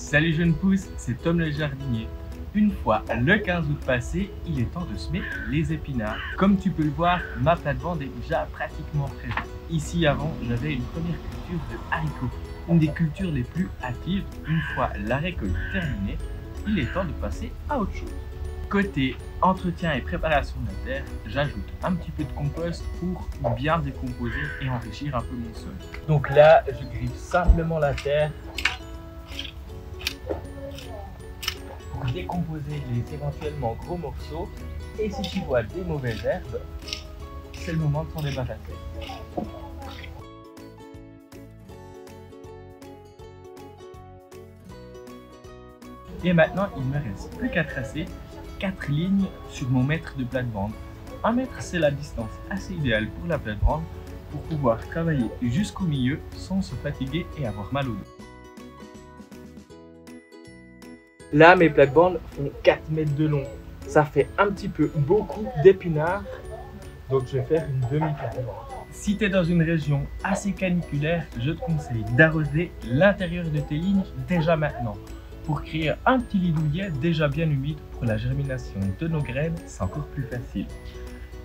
Salut jeunes pousses, c'est Tom le jardinier. Une fois le 15 août passé, il est temps de semer les épinards. Comme tu peux le voir, ma plate-bande est déjà pratiquement prête. Ici avant, j'avais une première culture de haricots, une des cultures les plus actives. Une fois la récolte terminée, il est temps de passer à autre chose. Côté entretien et préparation de la terre, j'ajoute un petit peu de compost pour bien décomposer et enrichir un peu mon sol. Donc là, je griffe simplement la terre pour décomposer les éventuellement gros morceaux. Et si tu vois des mauvaises herbes, c'est le moment de s'en débarrasser. Et maintenant, il ne me reste plus qu'à tracer 4 lignes sur mon mètre de plate-bande. 1 mètre, c'est la distance assez idéale pour la plate-bande pour pouvoir travailler jusqu'au milieu sans se fatiguer et avoir mal au dos. Là, mes plates-bandes font 4 mètres de long. Ça fait un petit peu beaucoup d'épinards, donc je vais faire une demi-plate-bande. Si tu es dans une région assez caniculaire, je te conseille d'arroser l'intérieur de tes lignes déjà maintenant, pour créer un petit lit douillet déjà bien humide pour la germination de nos graines, c'est encore plus facile.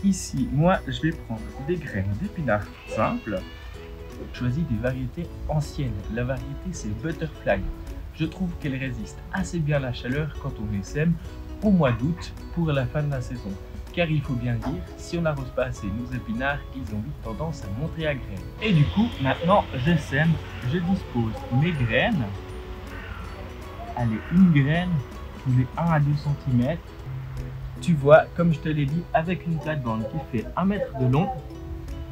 Ici, moi, je vais prendre des graines d'épinards simples. Je choisis des variétés anciennes. La variété, c'est Butterfly. Je trouve qu'elle résiste assez bien à la chaleur quand on les sème au mois d'août pour la fin de la saison. Car il faut bien dire, si on n'arrose pas assez nos épinards, ils ont vite tendance à monter à graines. Et du coup, maintenant, je sème, je dispose mes graines. Allez, une graine tous les 1 à 2 cm. Tu vois, comme je te l'ai dit, avec une plate-bande qui fait 1 mètre de long,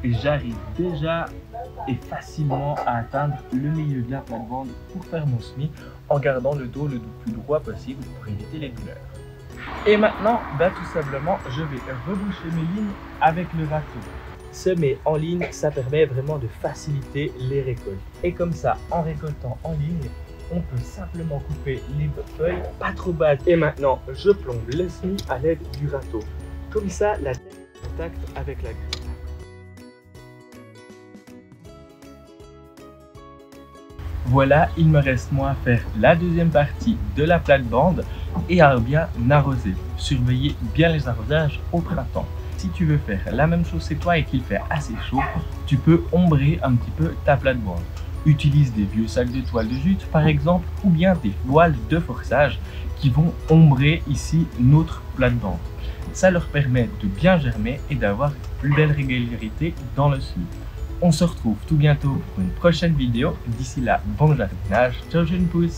j'arrive déjà et facilement à atteindre le milieu de la plate-bande pour faire mon semis en gardant le dos le plus droit possible pour éviter les douleurs. Et maintenant, tout simplement, je vais reboucher mes lignes avec le râteau. Semer en ligne, ça permet vraiment de faciliter les récoltes. Et comme ça, en récoltant en ligne, on peut simplement couper les feuilles pas trop basses. Et maintenant, je plombe le semis à l'aide du râteau. Comme ça, la terre est en contact avec la graine. Voilà, il me reste moins à faire la deuxième partie de la plate-bande et à bien arroser. Surveillez bien les arrosages au printemps. Si tu veux faire la même chose chez toi et qu'il fait assez chaud, tu peux ombrer un petit peu ta plate-bande. Utilise des vieux sacs de toile de jute par exemple ou bien des voiles de forçage qui vont ombrer ici notre plate-bande. Ça leur permet de bien germer et d'avoir une plus belle régularité dans le semis. On se retrouve tout bientôt pour une prochaine vidéo. D'ici là, bon jardinage. Ciao jeunes pousses.